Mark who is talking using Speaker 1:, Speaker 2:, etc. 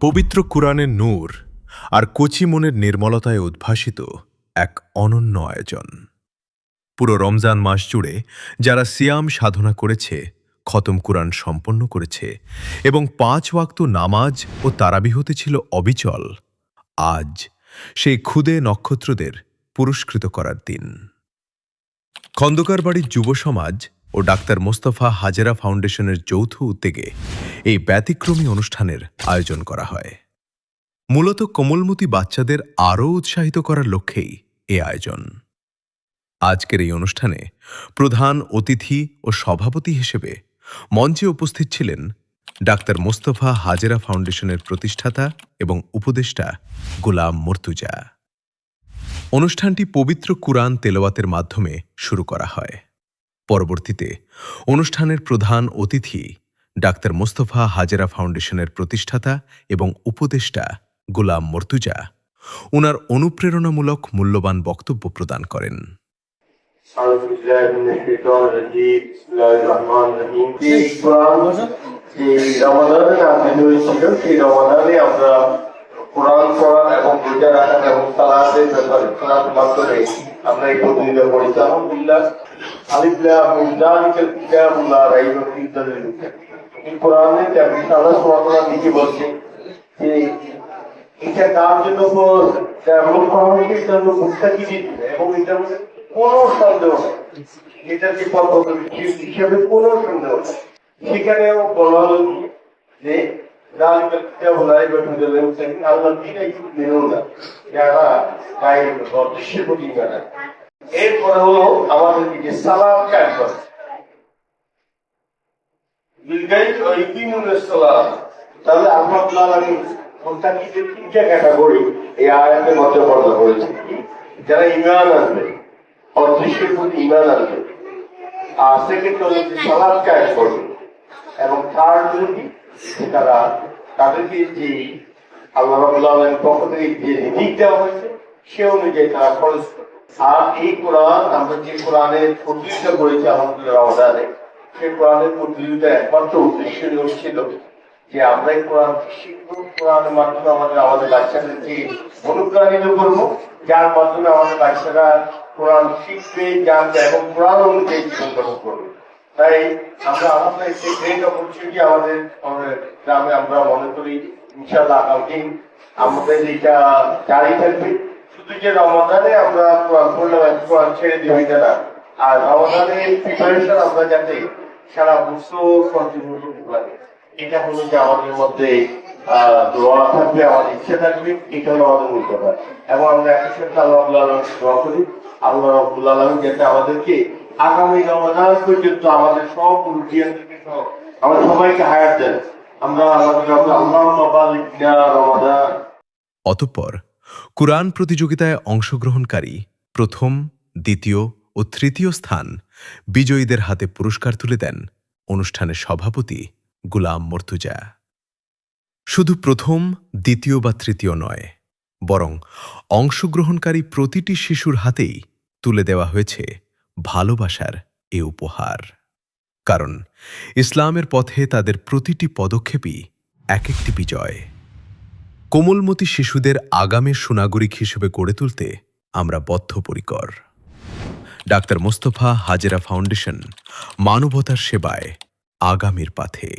Speaker 1: পবিত্র কুরআনের নূর আর কচি মনের নির্মলতায় উদ্ভাসিত এক অনন্য আয়োজন। পুরো রমজান মাস জুড়ে যারা সিয়াম সাধনা করেছে, খতম কুরআন সম্পন্ন করেছে এবং ৫ ওয়াক্ত নামাজ ও তারাবিহতে ছিল অবিচল, আজ সেই ক্ষুদে নক্ষত্রদের পুরস্কৃত করার দিন। খন্দকার বাড়ির যুব সমাজ ও ডাক্তার মোস্তফা হাজেরা ফাউন্ডেশনের যৌথ উদ্যোগে এই ব্যতিক্রমী অনুষ্ঠানের আয়োজন করা হয়। মূলত কোমলমতি বাচ্চাদের আরও উৎসাহিত করার লক্ষ্যেই এ আয়োজন। আজকের এই অনুষ্ঠানে প্রধান অতিথি ও সভাপতি হিসেবে মঞ্চে উপস্থিত ছিলেন ডাক্তার মোস্তফা হাজেরা ফাউন্ডেশনের প্রতিষ্ঠাতা এবং উপদেষ্টা গোলাম মর্তুজা। অনুষ্ঠানটি পবিত্র কুরআন তেলাওয়াতের মাধ্যমে শুরু করা হয়। পরবর্তীতে অনুষ্ঠানের প্রধান অতিথি ডাক্তার মোস্তফা হাজেরা ফাউন্ডেশনের প্রতিষ্ঠাতা এবং উপদেষ্টা গোলাম মর্তুজা ওনার অনুপ্রেরণামূলক মূল্যবান বক্তব্য প্রদান করেন।
Speaker 2: কোরআন পড়া এবং রোজা রাখা এবং সালাতের ব্যাপারে সালাতের মাধ্যমে আমরা এই প্রতিনিধিত্ব করি। আলহামদুলিল্লাহ, আলিফ লাম মিম যালিকাল কিতাবু লা রাইবা ফীহি হুদাল লিল মুত্তাকিন। এই কোরআনে আল্লাহ সুবহানাহু ওয়া তাআলা নিজে বলছেন যে এটা কার জন্য ডেভেলপ করা হয়েছে, এটা হলো মুত্তাকিদের এবং এটার মধ্যে কোনো সন্দেহ নেই, এটা যে পদ্ধতি হিসেবে কোনো সন্দেহ নেই। সেখানেও বলা হলো যে এরপরে হলো আমাদেরকে যে সালাম কায়েম করে, তাহলে আল্লাহ মুত্তাকিদের তিনটা ক্যাটাগরি এই আয়াতের মধ্যে বর্ণনা করেছে। যারা ঈমান আনবে, অদৃশ্যের প্রতি ঈমান আনবে, আর সেকেন্ড হলো যে সালাম কায়েম করবে, এবং থার্ড হলো কি তারা তাদেরকে যে আল্লাহ রাব্বুল আলামিনের পক্ষ থেকে যে রিজিক দেওয়া হয়েছে সে অনুযায়ী তারা খরচ করে। আর এই কোরআন আমরা যে কোরআনের প্রতিযোগিতা করেছি আলহামদুলিল্লাহ রমজানে, সেই কোরআনের প্রতিযোগিতা একমাত্র উদ্দেশ্য ছিল যে আমরা এই কোরআন শিখবো, কোরআনের মাধ্যমে আমাদের বাচ্চাদেরকে অনুপ্রাণিত করবো, যার মাধ্যমে আমাদের বাচ্চারা কোরআন শিখবে, জানবে এবং কোরআন অনুযায়ী জীবনযাপন করবে। তাই আমরা আমাদের একটি গ্রেট অপরচুনিটি আমাদের গ্রামে আমরা মনে করি ইনশাআল্লাহ আগামী আমাদের এটা জারি থাকবে। শুধু যে রমাদানে আমরা কোরআন ছেড়ে দিই না, আর রমাদানের প্রিপারেশন আমরা যাতে সারা বছর কন্টিনিউ করতে পারি, এটা হলো যে আমাদের মধ্যে দোয়া থাকবে, আমাদের ইচ্ছা থাকবে, এটা হলো আমাদের মূল কথা। এবং আমরা একই সাথে আল্লাহ রাব্বুল আলামিনকে দোয়া করি, আল্লাহ রাব্বুল আলামিন যাতে আমাদেরকে আগামী রমাদান পর্যন্ত আমাদের সব মুরব্বিয়ানদেরকে সহ আমাদের সবাইকে হায়াত দেন। আমরা আমাদের আল্লাহুম্মা বাল্লিগনা রমাদান।
Speaker 1: অতঃপর কুরআন প্রতিযোগিতায় অংশগ্রহণকারী প্রথম, দ্বিতীয় ও তৃতীয় স্থান বিজয়ীদের হাতে পুরস্কার তুলে দেন অনুষ্ঠানের সভাপতি গোলাম মর্তুজা। শুধু প্রথম, দ্বিতীয় বা তৃতীয় নয়, বরং অংশগ্রহণকারী প্রতিটি শিশুর হাতেই তুলে দেওয়া হয়েছে ভালোবাসার এ উপহার। কারণ ইসলামের পথে তাদের প্রতিটি পদক্ষেপই এক একটি বিজয়। কোমলমতি শিশুদের আগামীর সুনাগরিক হিসেবে গড়ে তুলতে আমরা বদ্ধপরিকর। ডাক্তার মোস্তফা হাজেরা ফাউন্ডেশন মানবতার সেবায় আগামীর পথে।